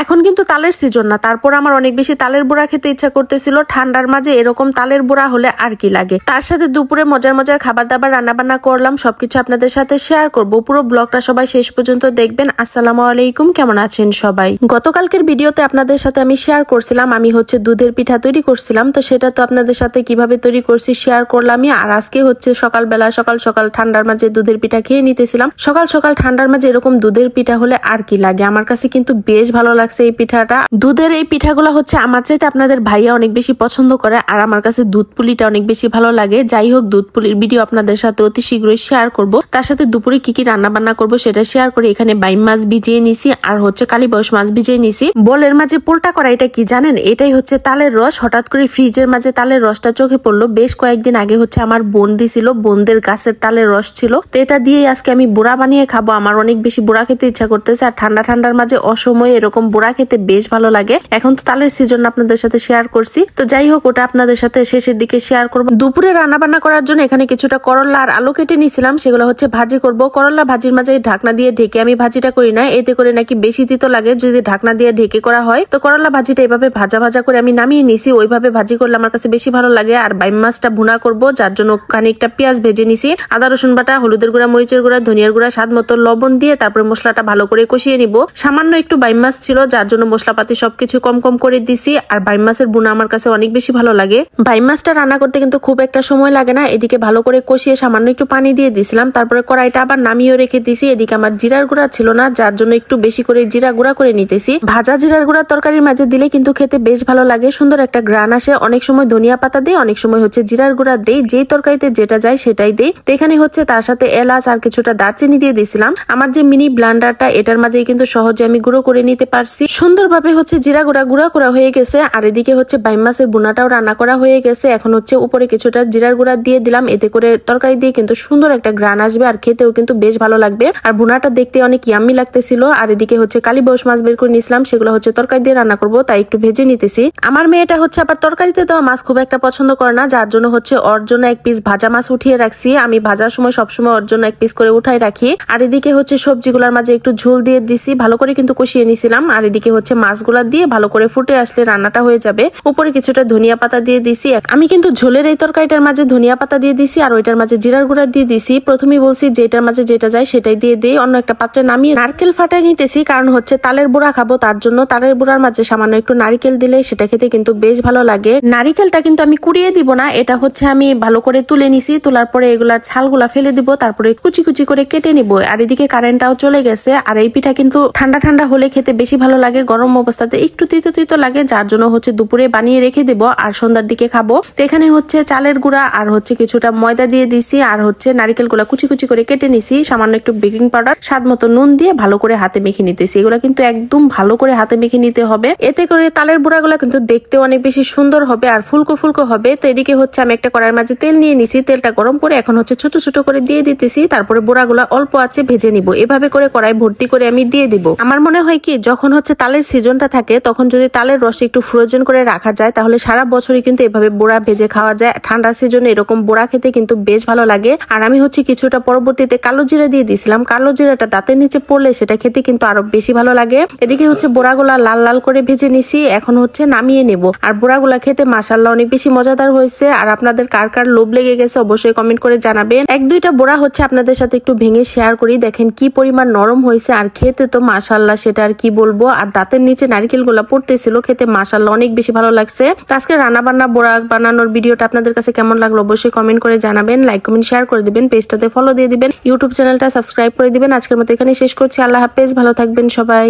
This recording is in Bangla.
এখন কিন্তু তালের সিজন না, তারপর আমার অনেক বেশি তালের বড়া খেতে ইচ্ছা করতেছিল। ঠান্ডার মাঝে এরকম তালের বড়া হলে আর কি লাগে। তার সাথে দুপুরে মজার মজার খাবার দাবার রান্না বান্না করলাম, সবকিছু আপনাদের সাথে শেয়ার করব। পুরো ব্লগটা সবাই শেষ পর্যন্ত দেখবেন। আসসালামু আলাইকুম, কেমন আছেন সবাই? গতকালকের ভিডিওতে আপনাদের সাথে আমি শেয়ার করছিলাম আমি হচ্ছে দুধের পিঠা তৈরি করছিলাম, তো সেটা তো আপনাদের সাথে কিভাবে তৈরি করছি শেয়ার করলামই। আর আজকে হচ্ছে সকালবেলা সকাল সকাল ঠান্ডার মাঝে দুধের পিঠা খেয়ে নিতেছিলাম। সকাল সকাল ঠান্ডার মাঝে এরকম দুধের পিঠা হলে আর কি লাগে। আমার কাছে কিন্তু বেশ ভালো লাগছে এই পিঠাটা। দুধের এই পিঠাগুলো হচ্ছে আমার চাইতে আপনাদের ভাইয়া অনেক বেশি পছন্দ করে, আর আমার কাছে দুধ পুলিটা অনেক বেশি ভালো লাগে। যাই হোক, দুধ পুলির ভিডিও আপনাদের সাথে অতি শীঘ্রই শেয়ার করব। তার সাথে দুপুরে কি কি রান্না বান্না করব সেটা শেয়ার করি। এখানে বাইম মাছ ভিজিয়ে নিছি আর হচ্ছে কালীবাউস মাছ ভিজিয়ে নিছি। বলের মাঝে পোলটা করা, এটা কি জানেন? এটাই হচ্ছে তালের রস। হঠাৎ করে ফ্রিজের মাঝে তালের রসটা চোখে পড়লো। বেশ কয়েকদিন আগে হচ্ছে আমার বোন দিছিল, বোনদের গাছের তালের রস ছিল, তো এটা দিয়েই আজকে আমি বুড়া বানিয়ে খাবো। আমার অনেক বেশি বুড়া খেতে ইচ্ছা করতেছে, আর ঠান্ডার মাঝে অসময়ে এরকম বুড়া খেতে বেশ ভালো লাগে। এখন তো তালের সিজন আপনাদের সাথে শেয়ার করছি, তো যাই হোক ওটা আপনাদের সাথে শেষের দিকে শেয়ার করবো। দুপুরে রান্না বান্না করার জন্য এখানে কিছুটা করলা আর আলু কেটে নিয়েছিলাম, সেগুলো হচ্ছে ভাজি করব। করলা ভাজির মাঝে ঢাকনা দিয়ে ঢেকে আমি ভাজিটা করি না, এতে করে নাকি বেশি তিতো লাগে যদি ঢাকনা দিয়ে ঢেকে করা হয়। তো করলা ভাজিটা এভাবে ভাজা ভাজা করে আমি নামিয়ে নিছি। ওইভাবে ভাজি করলে আমার কাছে বেশি ভালো লাগে। আর বাইম মাছটা ভুনা করব, যার জন্য খানিকটা পেঁয়াজ ভেজে নিছি, আদা রসুন বাটা, হলুদের গুঁড়া, মরিচের গুঁড়া, ধনিয়ার গুঁড়া, স্বাদ মতো লবণ দিয়ে তারপরে মশলাটা ভালো করে কষিয়ে নিব। সামান্য একটু বাইম মাছ ছিল, যার জন্য মশলাপাতি সবকিছু কম কম করে দিছি। আর বাইম মাছের ভুনা আমার কাছে অনেক বেশি ভালো লাগে। বাইম মাছটা রান্না করতে কিন্তু খুব একটা সময় লাগে না। এদিকে ভালো করে কষিয়ে সামান্য একটু পানি দিয়ে দিছিলাম, তারপরে কড়াইটা আবার নামিয়েও রেখে দিছি। এদিকে আমার জিরার গুঁড়া ছিল না, যার জন্য একটু বেশি করে জিরা গুঁড়া করে নিতেছি। ভাজা জিরার গুঁড়া তরকারির মাঝে দিলে কিন্তু খেতে বেশ ভালো লাগে, সুন্দর একটা গ্রান আসে। অনেক সময় ধনিয়া পাতা দেই, অনেক সময় হচ্ছে জিরার গুঁড়া দেই, যেই তরকারিতে যেটা যায় সেটাই দেই। তো এখানে হচ্ছে তার সাথে এলাচ আর কিছুটা দারচিনি দিয়ে দিছিলাম। আমার যে মিনি ব্লান্ডারটা, এটার মাঝেই কিন্তু সহজে আমি গুঁড়ো করে নিতে পারছি। সুন্দরভাবে হচ্ছে জিরা গুঁড়া করা হয়ে গেছে। আর এদিকে হচ্ছে বাইম মাছের ভুনাটাও রান্না করা হয়ে গেছে। এখন হচ্ছে উপরে কিছুটা জিরার গুঁড়া দিয়ে দিলাম, এতে করে তরকারি দিয়ে কিন্তু সুন্দর একটা গ্রান আসবে, আর খেতেও কিন্তু বেশ ভালো লাগবে। আর ভুনাটা দেখতে অনেক ইয়াম্মি লাগতেছিল। আর এদিকে হচ্ছে কালীবাউস মাছ বের করে নিয়েছিলাম, সেগুলো হচ্ছে তরকারি দিয়ে রান্না করবো, তাই একটু ভেজে নিতেছি। আমার মেয়েটা হচ্ছে আবার তরকারিতে দেওয়া মাছ খুব একটা পছন্দ করে না, যার জন্য হচ্ছে ওর জন্য এক পিস ভাজা মাছ উঠিয়ে রাখছি। আমি ভাজার সময় সবসময় ওর জন্য এক পিস করে উঠাই রাখি। আর এদিকে হচ্ছে সবজিগুলোর মাঝে একটু ঝোল দিয়ে দিছি, ভালো করে কিন্তু কষিয়ে নিছিলাম। আর এদিকে হচ্ছে মাছগুলা দিয়ে ভালো করে ফুটে আসলে রান্নাটা হয়ে যাবে। উপরে কিছুটা ধনিয়া পাতা দিয়ে দিছি। আমি কিন্তু ঝোলের এই তরকারিটার মাঝে ধনিয়া পাতা দিয়ে দিছি, আর ওইটার মাঝে জিরার গুঁড়া দিয়ে দিছি। প্রথমেই বলছি যেটার মাঝে যেটা যায় সেটাই দিয়ে দিই। অন্য একটা পাত্রে নামিয়ে নারকেল ফাটাই নিতেছি, কারণ হচ্ছে তালের বড়া খাবো, তার জন্য তালের বড়ার মাঝে সামান্য একটু নারিকেল দিলে সেটা খেতে কিন্তু বেশ ভালো লাগে। নারিকেলটা কিন্তু আমি কুড়িয়ে দিব না, এটা হচ্ছে আমি ভালো করে তুলে নিছি। তোলার পরে এগুলার ছালগুলা ফেলে দিব, তারপরে কুচি কুচি করে কেটে নিব। আর এদিকে কারেন্টটাও চলে গেছে। আর এই পিঠা কিন্তু ঠান্ডা হলে খেতে বেশি ভালো লাগে, গরম অবস্থাতে একটু তিতো লাগে, যার জন্য হচ্ছে দুপুরে বানিয়ে রেখে দেব আর সন্ধ্যার দিকে খাবো। তো এখানে হচ্ছে চালের গুঁড়া আর হচ্ছে কিছুটা ময়দা দিয়ে দিছি, আর হচ্ছে নারিকেল গুলা কুচি কুচি করে কেটে নিছি। সামান্য একটু বেকিং পাউডার, স্বাদ মতো নুন দিয়ে ভালো করে হাতে মেখে নিতেছি। এগুলা কিন্তু একদম ভালো করে হাতে মেখে নিতে হবে, এতে করে তালের বুড়া গুলা কিন্তু দেখতে অনেক বেশি সুন্দর হবে আর ফুলকো ফুলকো হবে। তো এদিকে হচ্ছে আমি একটা কড়াইয়ের মাঝে তেল নিয়ে নিছি, তেলটা গরম করে এখন হচ্ছে ছোট ছোট করে দিয়ে দিতেছি। তারপরে বুড়াগুলা অল্প আছে ভেজে নিব। এভাবে করে কড়াই ভর্তি করে আমি দিয়ে দিব। আমার মনে হয় কি, যখন হচ্ছে তালের সিজনটা থাকে তখন যদি তালের রস একটু ফ্রোজেন করে রাখা যায়, তাহলে সারা বছরই কিন্তু এভাবে বোড়া ভেজে খাওয়া যায়। ঠান্ডার সিজনে এরকম বোড়া খেতে কিন্তু বেশ ভালো লাগে। আর আমি হচ্ছে কিছুটা পরবর্তীতে কালো জিরা দিয়ে দিছিলাম। কালো জিরাটা দাঁতের নিচে পড়লে সেটা খেতে কিন্তু আরো বেশি ভালো লাগে। এদিকে হচ্ছে বোড়াগুলা লাল লাল করে ভেজে নিছি, এখন হচ্ছে নামিয়ে নেব। আর বোড়াগুলা খেতে মাশাআল্লাহ অনেক বেশি মজাদার হয়েছে। আর আপনাদের কার কার লোভ লেগে গেছে অবশ্যই কমেন্ট করে জানাবেন। এক দুইটা বোড়া হচ্ছে আপনাদের সাথে একটু ভেঙে শেয়ার করি, দেখেন কি পরিমাণ নরম হয়েছে। আর খেতে তো মাশাআল্লাহ সেটা আর কি বলবো। আর দাঁতের নিচে নারকেল গুলা পড়তেছিল, খেতে মাশাআল্লাহ অনেক বেশি ভালো লাগছে। তো আজকে রান্না বান্না বোড়া বানানোর ভিডিওটা আপনাদের কাছে কেমন লাগলো অবশ্যই কমেন্ট করে জানাবেন। লাইক কমেন্ট শেয়ার করে দিবেন, পেজটাতে ফলো দিয়ে দিবেন, ইউটিউব চ্যানেলটা সাবস্ক্রাইব করে দিবেন। আজকের মতো এখানে শেষ করছি। আল্লাহ হাফেজ, ভালো থাকবেন সবাই।